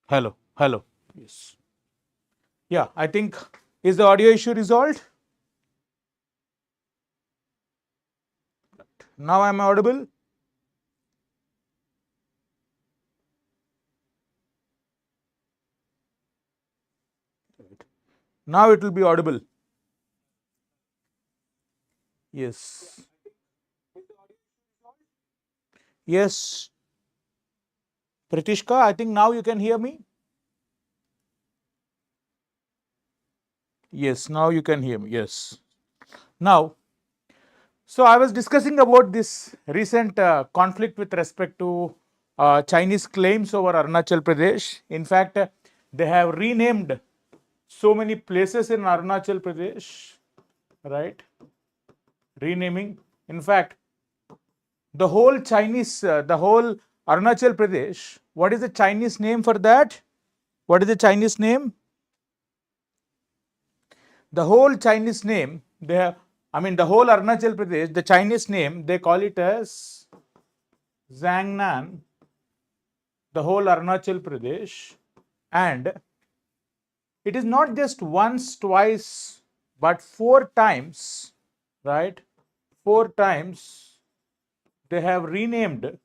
Hello, hello. Yes. Yeah, I think, is the audio issue resolved? Now I am audible? Now it will be audible. Yes. Yes. Pratishka, I think now you can hear me? Yes, now you can hear me. Yes. Now, so I was discussing about this recent conflict with respect to Chinese claims over Arunachal Pradesh. In fact, they have renamed so many places in Arunachal Pradesh, right? Renaming. In fact, the whole Chinese, the whole Arunachal Pradesh, what is the Chinese name for that? What is the Chinese name? The whole Chinese name, they have, I mean, the whole Arunachal Pradesh, the Chinese name, they call it as Zhangnan, the whole Arunachal Pradesh. And it is not just once, twice, but 4 times, right? 4 times they have renamed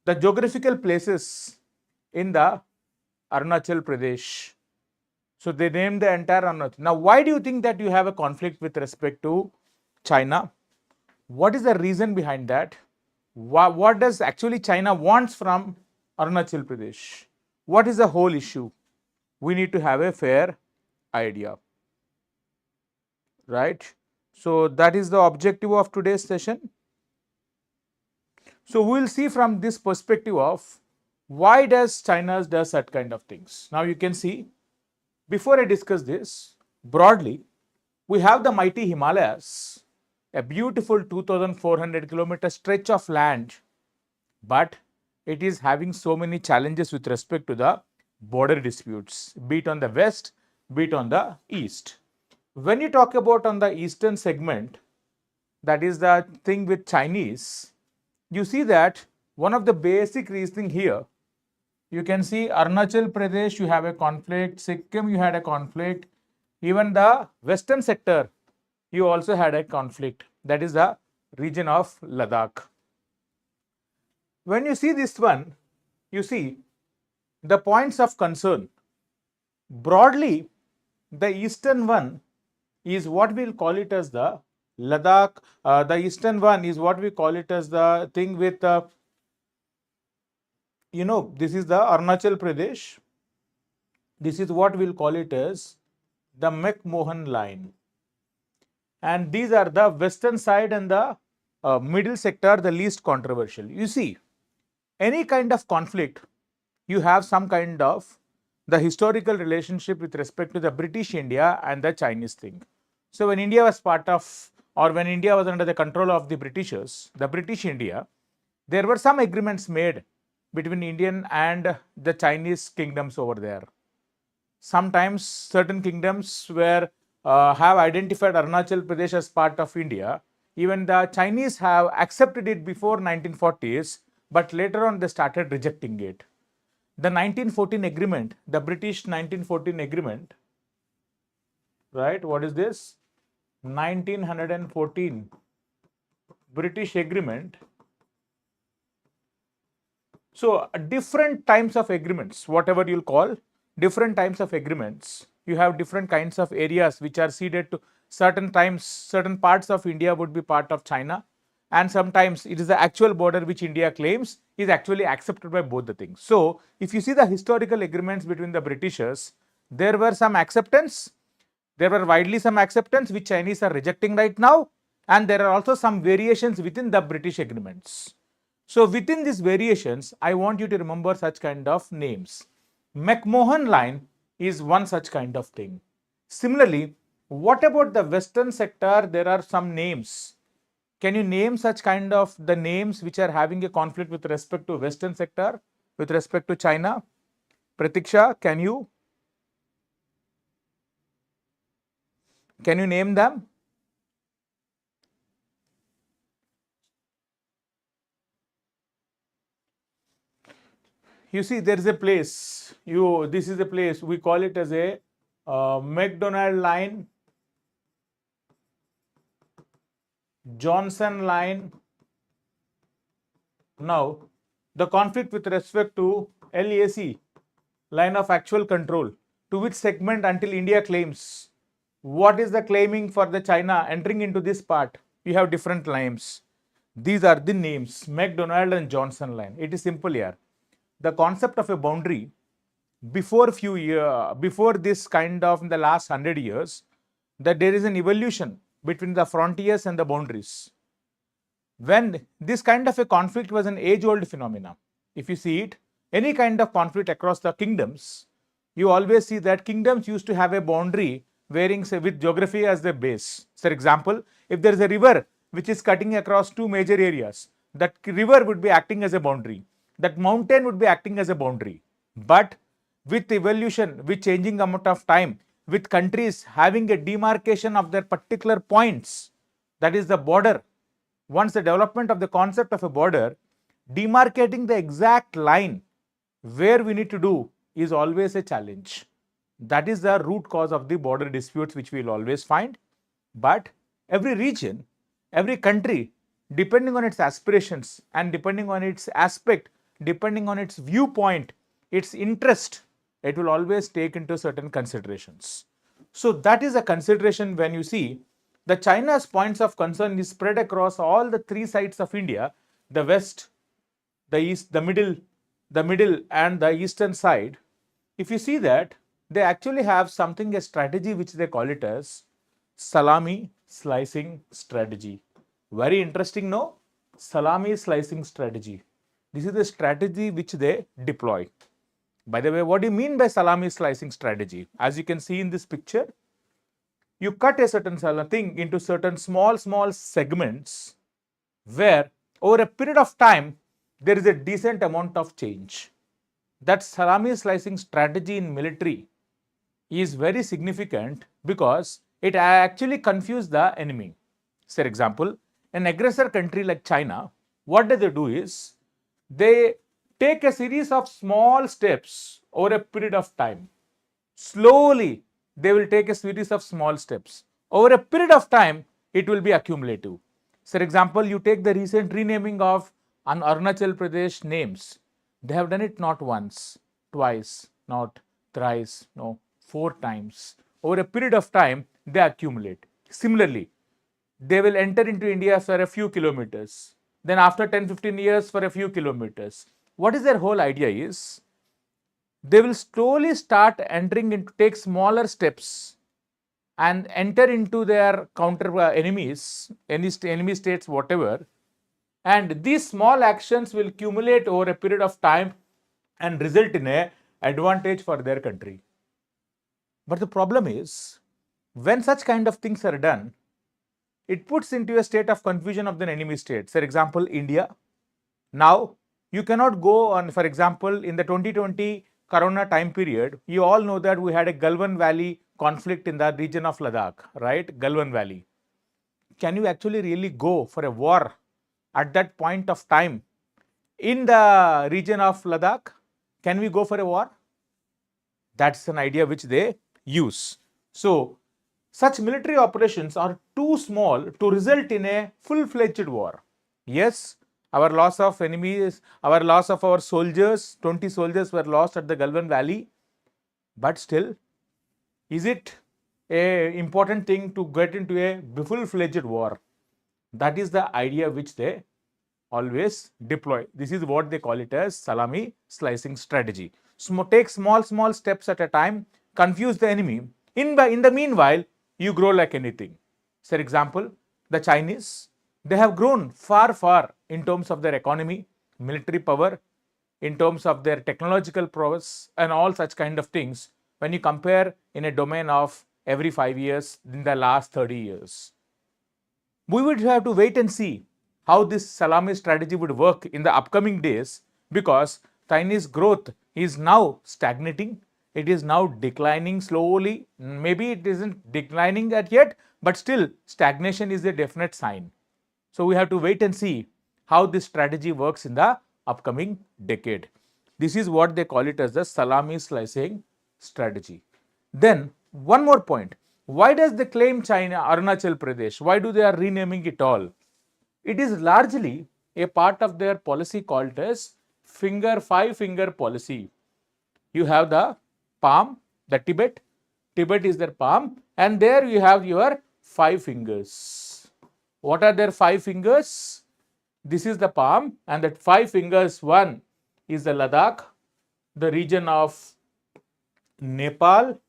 the geographical places in the Arunachal Pradesh. So they named the entire Arunachal. Now, why do you think that you have a conflict with respect to China? What is the reason behind that? What does actually China wants from Arunachal Pradesh? What is the whole issue? We need to have a fair idea, right? So that is the objective of today's session. So we will see from this perspective of why does China does that kind of things. Now you can see, before I discuss this, broadly, we have the mighty Himalayas, a beautiful 2,400 kilometer stretch of land, but it is having so many challenges with respect to the border disputes, be it on the west, be it on the east. When you talk about on the eastern segment, that is the thing with Chinese, you see that one of the basic reasoning here, you can see Arunachal Pradesh, you have a conflict, Sikkim, you had a conflict, even the western sector, you also had a conflict, that is the region of Ladakh. When you see this one, you see the points of concern. Broadly, the eastern one is what we'll call it as the Ladakh. The eastern one is what we call it as the thing with, this is the Arunachal Pradesh. This is what we'll call it as the McMahon line. And these are the western side and the middle sector, the least controversial. You see, any kind of conflict, you have some kind of the historical relationship with respect to the British India and the Chinese thing. So when India was part of, or when India was under the control of the Britishers, the British India, there were some agreements made between Indian and the Chinese kingdoms over there. Sometimes certain kingdoms were have identified Arunachal Pradesh as part of India. Even the Chinese have accepted it before 1940s, but later on they started rejecting it. The 1914 agreement, the British 1914 agreement, right? What is this? 1914 British agreement. So different types of agreements, whatever you'll call, different types of agreements. You have different kinds of areas which are ceded to certain times, certain parts of India would be part of China. And sometimes it is the actual border which India claims is actually accepted by both the things. So if you see the historical agreements between the Britishers, there were some acceptance, there were widely some acceptance which Chinese are rejecting right now, and there are also some variations within the British agreements. So within these variations, I want you to remember such kind of names. McMahon line is one such kind of thing. Similarly, what about the western sector? There are some names. Can you name such kind of the names which are having a conflict with respect to western sector, with respect to China? Pratiksha, can you name them? you see there is a place, this is a place, we call it as a McDonald line, Johnson line. Now, the conflict with respect to LAC, line of actual control, to which segment until India claims. What is the claiming for the China entering into this part? You have different names. These are the names, McDonald and Johnson line. It is simple here. The concept of a boundary before this kind of in the last 100 years, that there is an evolution between the frontiers and the boundaries. When this kind of a conflict was an age-old phenomenon, if you see it, any kind of conflict across the kingdoms, you always see that kingdoms used to have a boundary varying with geography as the base. For example, if there is a river which is cutting across two major areas, that river would be acting as a boundary. That mountain would be acting as a boundary. But with evolution, with changing amount of time, with countries having a demarcation of their particular points, that is the border. Once the development of the concept of a border, demarcating the exact line where we need to do is always a challenge. That is the root cause of the border disputes which we will always find. But every region, every country, depending on its aspirations and depending on its aspect, depending on its viewpoint, its interest, it will always take into certain considerations. So that is a consideration when you see the China's points of concern is spread across all the three sides of India, the west, the east, the middle and the eastern side. If you see that, they actually have something, a strategy which they call it as salami slicing strategy. Very interesting, no? Salami slicing strategy. This is the strategy which they deploy. By the way, what do you mean by salami slicing strategy? As you can see in this picture, you cut a certain thing into certain small segments where over a period of time, there is a decent amount of change. That salami slicing strategy in military is very significant because it actually confuses the enemy. For example, an aggressor country like China, what do? Is they take a series of small steps over a period of time. Slowly, they will take a series of small steps. Over a period of time, it will be accumulative. For example, you take the recent renaming of an Arunachal Pradesh names. They have done it not once, twice, not thrice, no, 4 times. Over a period of time, they accumulate. Similarly, they will enter into India for a few kilometers. Then after 10-15 years for a few kilometers. What is their whole idea is, they will slowly start entering into, take smaller steps and enter into their counter enemies, any enemy states, whatever. And these small actions will accumulate over a period of time and result in an advantage for their country. But the problem is, when such kind of things are done, it puts into a state of confusion of the enemy states. For example, India. Now, you cannot go on, for example, in the 2020 Corona time period, you all know that we had a Galwan Valley conflict in the region of Ladakh, right? Galwan Valley. Can you actually really go for a war at that point of time in the region of Ladakh? Can we go for a war? That's an idea which they use. So, such military operations are too small to result in a full-fledged war. Yes, our loss of enemies, our loss of our soldiers, 20 soldiers were lost at the Galwan Valley. But still, is it an important thing to get into a full-fledged war? That is the idea which they always deploy. This is what they call it as salami slicing strategy. So, take small steps at a time, confuse the enemy. In the meanwhile, you grow like anything. For example, the Chinese, they have grown far in terms of their economy, military power, in terms of their technological prowess and all such kind of things when you compare in a domain of every 5 years in the last 30 years. We would have to wait and see how this salami strategy would work in the upcoming days, because Chinese growth is now stagnating. It is now declining slowly. Maybe it isn't declining yet, but still stagnation is a definite sign. So we have to wait and see how this strategy works in the upcoming decade. This is what they call it as the salami slicing strategy. Then one more point. Why does they claim China, Arunachal Pradesh? Why do they are renaming it all? It is largely a part of their policy called as five finger policy. You have the palm, the Tibet. Tibet is their palm, and there you have your 5 fingers. What are their 5 fingers? This is the palm, and that 5 fingers, one is the Ladakh, the region of Nepal,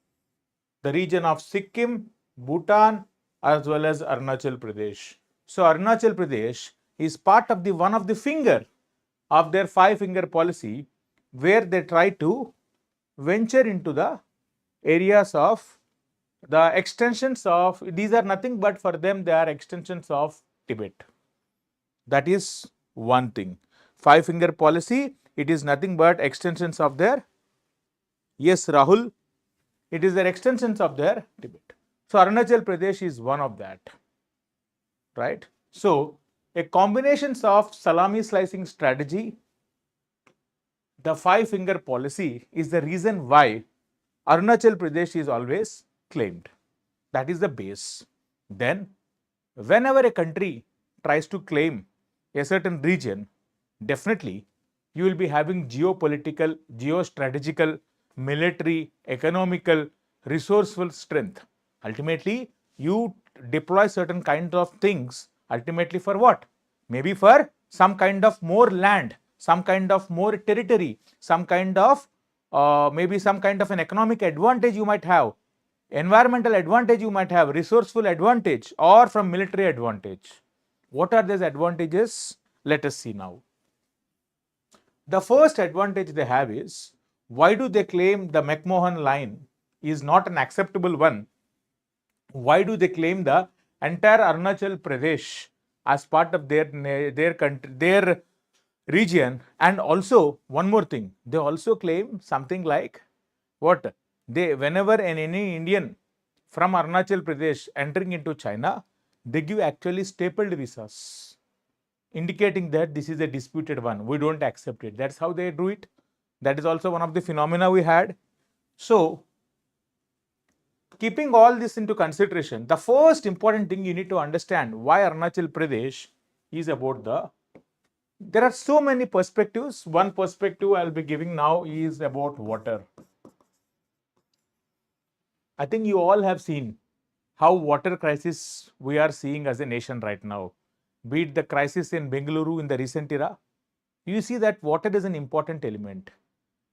the region of Sikkim, Bhutan, as well as Arunachal Pradesh. So Arunachal Pradesh is part of the one of the finger of their 5 finger policy, where they try to venture into the areas of the extensions of, these are nothing but for them they are extensions of Tibet. That is one thing. 5 finger policy, it is nothing but extensions of their, yes Rahul, it is their extensions of their Tibet. So Arunachal Pradesh is one of that, right? So a combination of salami slicing strategy, the 5 finger policy is the reason why Arunachal Pradesh is always claimed. That is the base. Then whenever a country tries to claim a certain region, definitely you will be having geopolitical, geostrategical, military, economical, resourceful strength. Ultimately, you deploy certain kind of things, ultimately for what? Maybe for some kind of more land, some kind of more territory, some kind of maybe some kind of an economic advantage you might have, environmental advantage you might have, resourceful advantage, or from military advantage. What are these advantages? Let us see now. The first advantage they have is, why do they claim the McMahon line is not an acceptable one? Why do they claim the entire Arunachal Pradesh as part of their country, their region? And also one more thing, they also claim something like what? They, whenever any Indian from Arunachal Pradesh entering into China, they give actually stapled visas, indicating that this is a disputed one, we don't accept it. That's how they do it. That is also one of the phenomena we had. So keeping all this into consideration, the first important thing you need to understand why Arunachal Pradesh is about the, there are so many perspectives. One perspective I'll be giving now is about water. I think you all have seen how water crisis we are seeing as a nation right now. Be it the crisis in Bengaluru in the recent era, you see that water is an important element.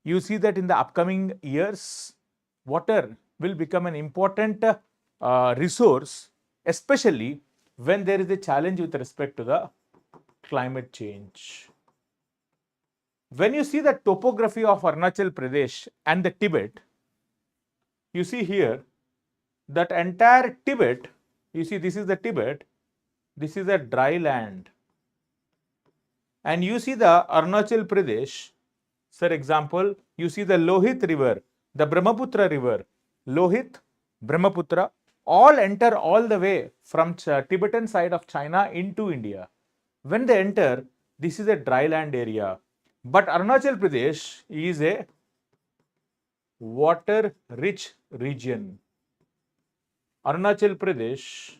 You see that in the upcoming years, water will become an important resource, especially when there is a challenge with respect to the climate change. When you see the topography of Arunachal Pradesh and the Tibet, you see here that entire Tibet, you see this is the Tibet, this is a dry land. And you see the Arunachal Pradesh, for example, you see the Lohit river, the Brahmaputra river, Lohit, Brahmaputra, all enter all the way from Tibetan side of China into India. When they enter, this is a dry land area. But Arunachal Pradesh is a water rich region. Arunachal Pradesh,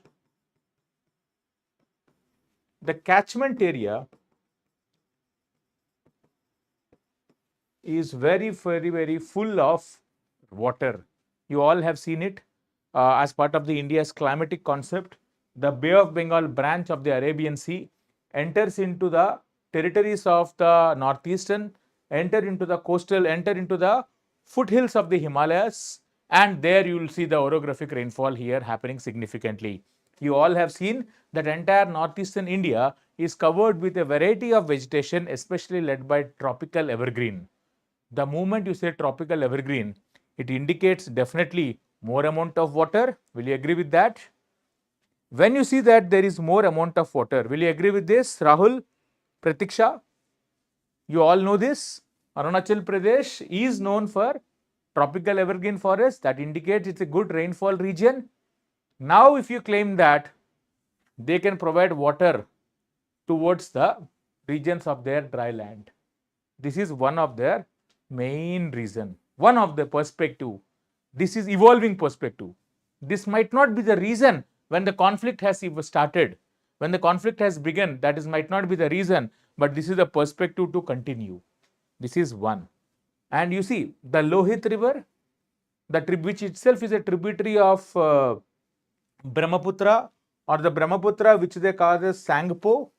the catchment area is very full of water. You all have seen it as part of the India's climatic concept. The Bay of Bengal branch of the Arabian Sea enters into the territories of the northeastern, enter into the coastal, enter into the foothills of the Himalayas, and there you will see the orographic rainfall here happening significantly. You all have seen that entire northeastern India is covered with a variety of vegetation, especially led by tropical evergreen. The moment you say tropical evergreen, it indicates definitely more amount of water. Will you agree with that? When you see that there is more amount of water, will you agree with this, Rahul, Pratiksha? You all know this. Arunachal Pradesh is known for tropical evergreen forest. That indicates it's a good rainfall region. Now, if you claim that they can provide water towards the regions of their dry land, this is one of their main reason, one of the perspective, this is evolving perspective. This might not be the reason when the conflict has started, when the conflict has begun, that is might not be the reason, but this is the perspective to continue. This is one. And you see, the Lohit River, which itself is a tributary of Brahmaputra, or the Brahmaputra, which they call as Sangpo,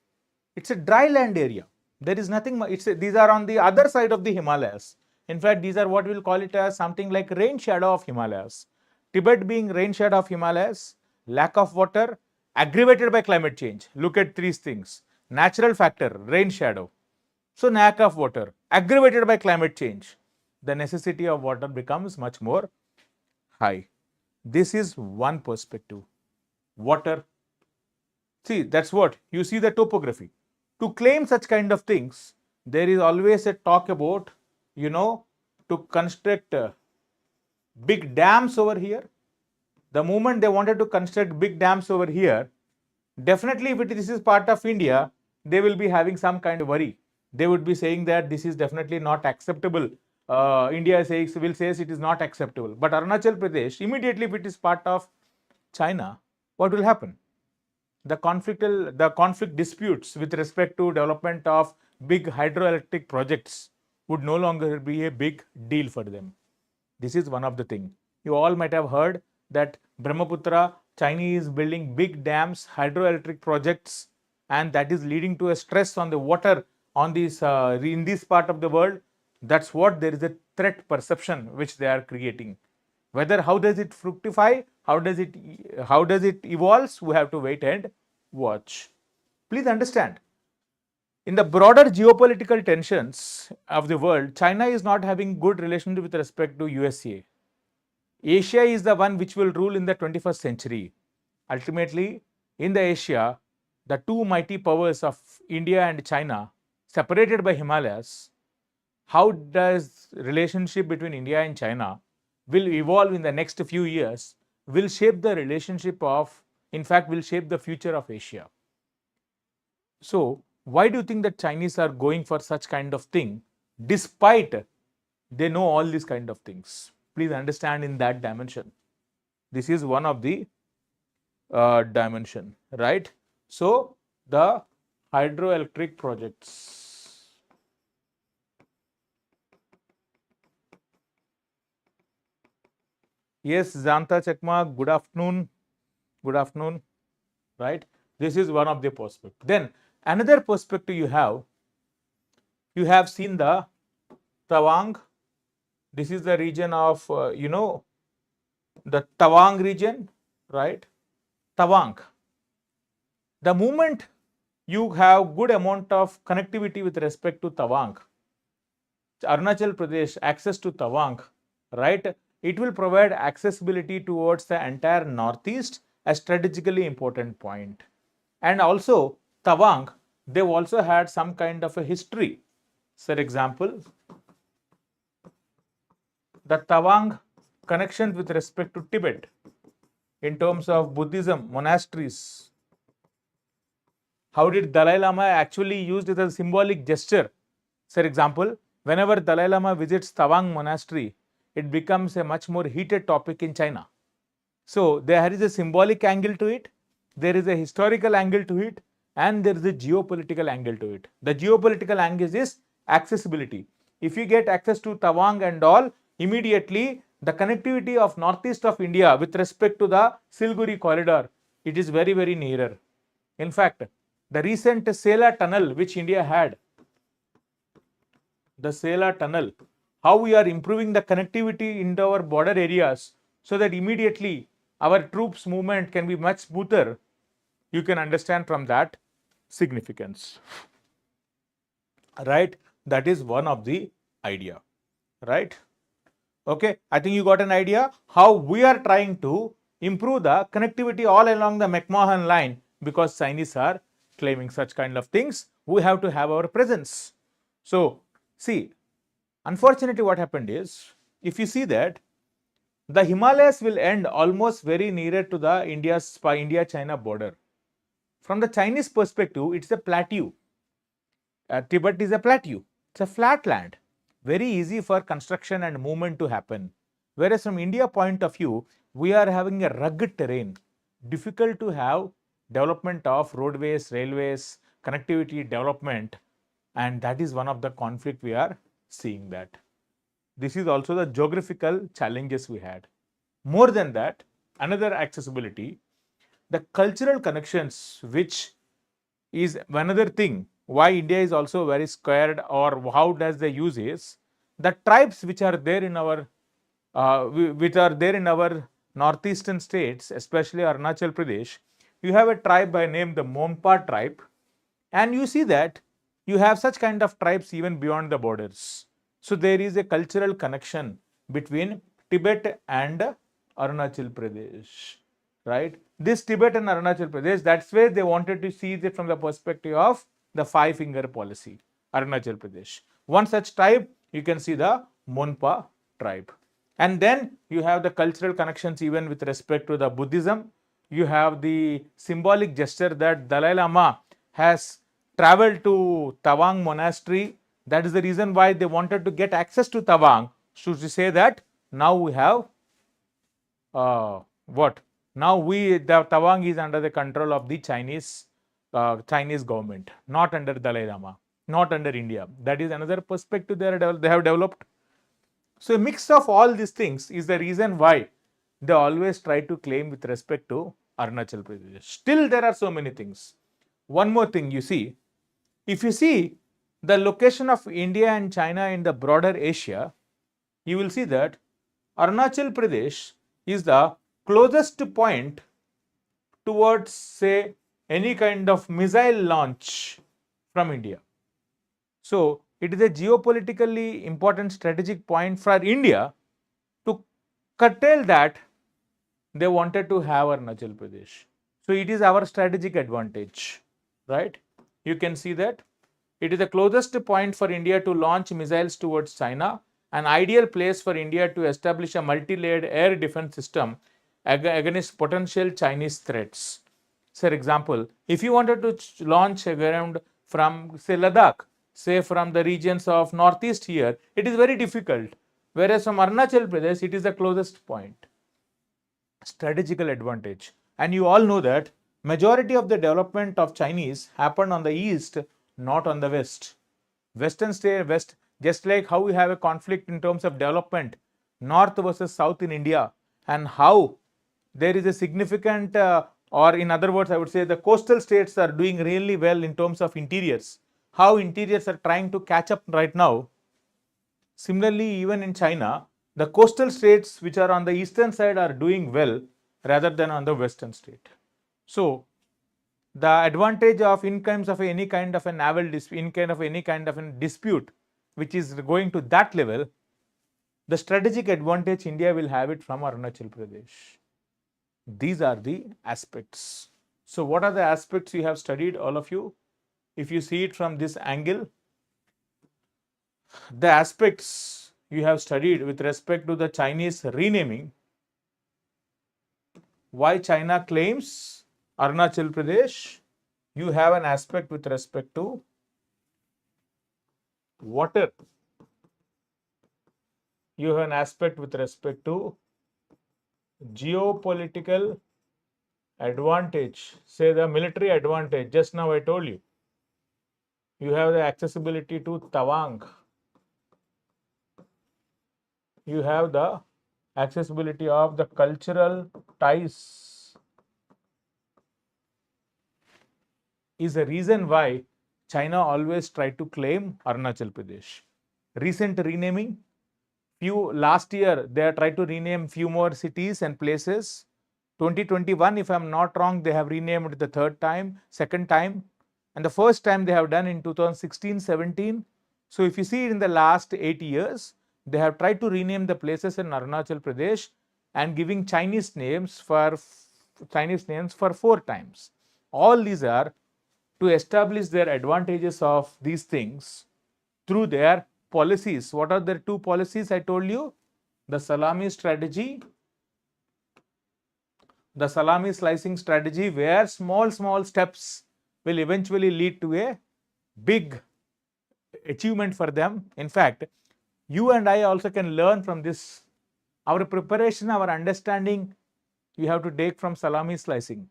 it's a dry land area. There is nothing, these are on the other side of the Himalayas. In fact, these are what we'll call it as something like rain shadow of Himalayas. Tibet being rain shadow of Himalayas, lack of water, aggravated by climate change. Look at these things. Natural factor, rain shadow. So lack of water, aggravated by climate change. The necessity of water becomes much more high. This is one perspective. Water. See, that's what you see the topography. To claim such kind of things, there is always a talk about, to construct big dams over here. The moment they wanted to construct big dams over here, definitely if this is part of India, they will be having some kind of worry. They would be saying that this is definitely not acceptable. India will say it is not acceptable. But Arunachal Pradesh, immediately if it is part of China, what will happen? The conflict disputes with respect to development of big hydroelectric projects would no longer be a big deal for them. This is one of the things. You all might have heard that Brahmaputra, Chinese building big dams, hydroelectric projects, and that is leading to a stress on the water on this in this part of the world. That's what there is a threat perception which they are creating. Whether how does it fructify, how does it evolves, we have to wait and watch. Please understand, in the broader geopolitical tensions of the world, China is not having good relationship with respect to USA. Asia is the one which will rule in the 21st century. Ultimately, in the Asia, the two mighty powers of India and China, separated by Himalayas, how does relationship between India and China will evolve in the next few years, will shape the relationship of, in fact, will shape the future of Asia. So, why do you think that Chinese are going for such kind of thing, despite they know all these kind of things? Please understand in that dimension. This is one of the dimension, right? So, the hydroelectric projects. Yes, Zanta Chekma, good afternoon. Good afternoon, right? This is one of the perspective. Then another perspective you have seen the Tawang. This is the region of, the Tawang region, right? Tawang. The moment you have good amount of connectivity with respect to Tawang, Arunachal Pradesh, access to Tawang, right? It will provide accessibility towards the entire northeast, a strategically important point. And also, Tawang, they've also had some kind of a history. For example, the Tawang connections with respect to Tibet in terms of Buddhism, monasteries. How did Dalai Lama actually use it as a symbolic gesture? For example, whenever Dalai Lama visits Tawang monastery, it becomes a much more heated topic in China. So, there is a symbolic angle to it, there is a historical angle to it, and there is a geopolitical angle to it. The geopolitical angle is accessibility. If you get access to Tawang and all, immediately the connectivity of northeast of India with respect to the Siliguri corridor, it is very, very nearer. In fact, the recent Sela tunnel which India had, the Sela tunnel, how we are improving the connectivity in our border areas so that immediately our troops movement can be much smoother, you can understand from that significance, right? That is one of the idea, right? Okay, I think you got an idea how we are trying to improve the connectivity all along the McMahon line, because Chinese are claiming such kind of things. We have to have our presence. So, see, unfortunately what happened is, if you see that the Himalayas will end almost very nearer to the India-China border. From the Chinese perspective, it's a plateau. Tibet is a plateau. It's a flat land. very easy for construction and movement to happen. Whereas from India point of view, we are having a rugged terrain, difficult to have development of roadways, railways, connectivity development, and that is one of the conflict we are seeing that. This is also the geographical challenges we had. More than that, another accessibility, the cultural connections, which is another thing why India is also very scared, or how does they use is the tribes which are there in our northeastern states, especially Arunachal Pradesh. You have a tribe by name the Monpa tribe, and you see that you have such kind of tribes even beyond the borders. So there is a cultural connection between Tibet and Arunachal Pradesh, right? This Tibet and Arunachal Pradesh, that's where they wanted to see it from the perspective of the five-finger policy, Arunachal Pradesh. One such tribe, you can see the Monpa tribe. And then you have the cultural connections even with respect to the Buddhism. You have the symbolic gesture that Dalai Lama has traveled to Tawang monastery. That is the reason why they wanted to get access to Tawang. So to say that now we have what? Now the Tawang is under the control of the Chinese government, not under Dalai Lama, not under India. That is another perspective they have developed. So a mix of all these things is the reason why they always try to claim with respect to Arunachal Pradesh. Still there are so many things. One more thing you see, if you see the location of India and China in the broader Asia, you will see that Arunachal Pradesh is the closest point towards, say, any kind of missile launch from India. So it is a geopolitically important strategic point for India to curtail that. They wanted to have Arunachal Pradesh. So it is our strategic advantage, right? You can see that it is the closest point for India to launch missiles towards China, an ideal place for India to establish a multi-layered air defense system against potential Chinese threats. For example, if you wanted to launch a ground from, say, Ladakh, say from the regions of northeast here, it is very difficult. Whereas from Arunachal Pradesh, it is the closest point. Strategical advantage. And you all know that majority of the development of Chinese happened on the east, not on the west. Western state, west, just like how we have a conflict in terms of development, north versus south in India, and how there is a significant, or in other words, I would say the coastal states are doing really well in terms of interiors. How interiors are trying to catch up right now. Similarly, even in China, the coastal states which are on the eastern side are doing well rather than on the western state. So the advantage of in terms of any kind of a naval dispute, a dispute which is going to that level, the strategic advantage India will have it from Arunachal Pradesh. These are the aspects. So what are the aspects you have studied, all of you? If you see it from this angle, the aspects you have studied with respect to the Chinese renaming, why China claims Arunachal Pradesh, you have an aspect with respect to water, you have an aspect with respect to geopolitical advantage, say the military advantage, just now I told you. You have the accessibility to Tawang. You have the accessibility of the cultural ties. Is a reason why China always tried to claim Arunachal Pradesh. Recent renaming, last year they tried to rename few more cities and places. 2021, if I'm not wrong, they have renamed the second time, and the first time they have done in 2016-17. So if you see in the last 8 years, they have tried to rename the places in Arunachal Pradesh and giving Chinese names for 4 times. All these are to establish their advantages of these things through their policies. What are their 2 policies I told you? The Salami strategy, the Salami slicing strategy, where small steps will eventually lead to a big achievement for them. In fact, You and I also can learn from this. Our preparation, our understanding, you have to take from salami slicing.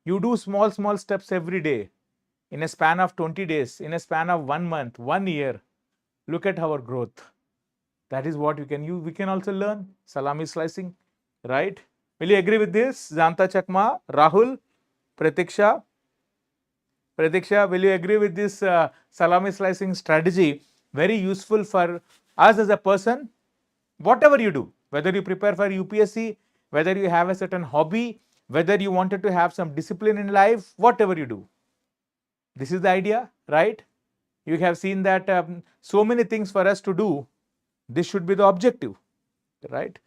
You do small, small steps every day in a span of 20 days, in a span of 1 month, 1 year. Look at our growth. That is what we can also learn salami slicing, right? Will you agree with this? Janta Chakma, Rahul, Pratiksha, will you agree with this salami slicing strategy? Very useful for us as a person. Whatever you do, whether you prepare for UPSC, whether you have a certain hobby, whether you wanted to have some discipline in life, whatever you do. This is the idea, right? You have seen that so many things for us to do. This should be the objective, right?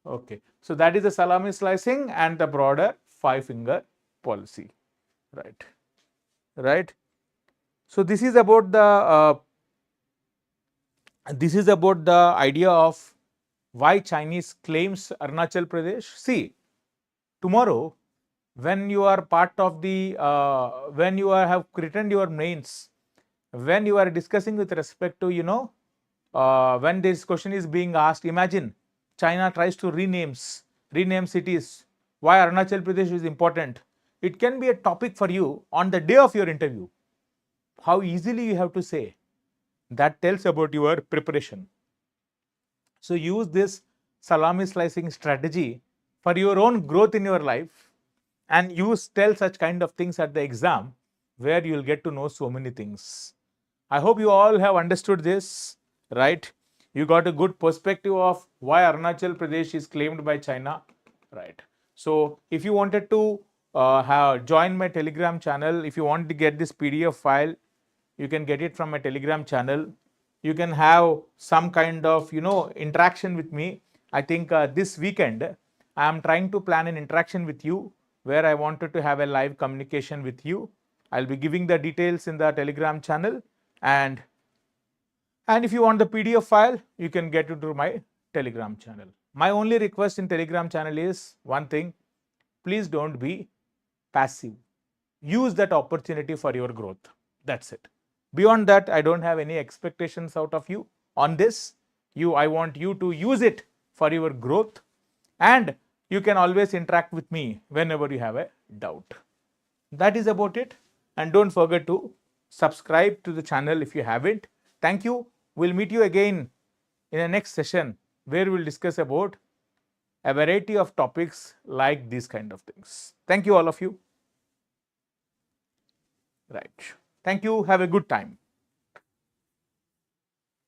Okay. So that is the salami slicing and the broader 5-finger policy, right? Right. So this is about the idea of why Chinese claims Arunachal Pradesh. See, tomorrow when you are part of the when you have written your mains, when you are discussing with respect to when this question is being asked, imagine China tries to rename cities. Why Arunachal Pradesh is important? It can be a topic for you on the day of your interview. How easily you have to say. That tells about your preparation. So use this salami slicing strategy for your own growth in your life, and tell such kind of things at the exam where you will get to know so many things. I hope you all have understood this, right? You got a good perspective of why Arunachal Pradesh is claimed by China, right? So if you wanted to join my Telegram channel, if you want to get this PDF file, you can get it from my Telegram channel. You can have some kind of interaction with me. I think this weekend I am trying to plan an interaction with you where I wanted to have a live communication with you. I'll be giving the details in the Telegram channel, and if you want the PDF file, you can get it through my Telegram channel. My only request in Telegram channel is one thing: please don't be passive. Use that opportunity for your growth. That's it. Beyond that, I don't have any expectations out of you on this. I want you to use it for your growth, and you can always interact with me whenever you have a doubt. That is about it. And don't forget to subscribe to the channel if you haven't. Thank you. We'll meet you again in the next session where we'll discuss about a variety of topics like these kind of things. Thank you, all of you. Right. Thank you. Have a good time.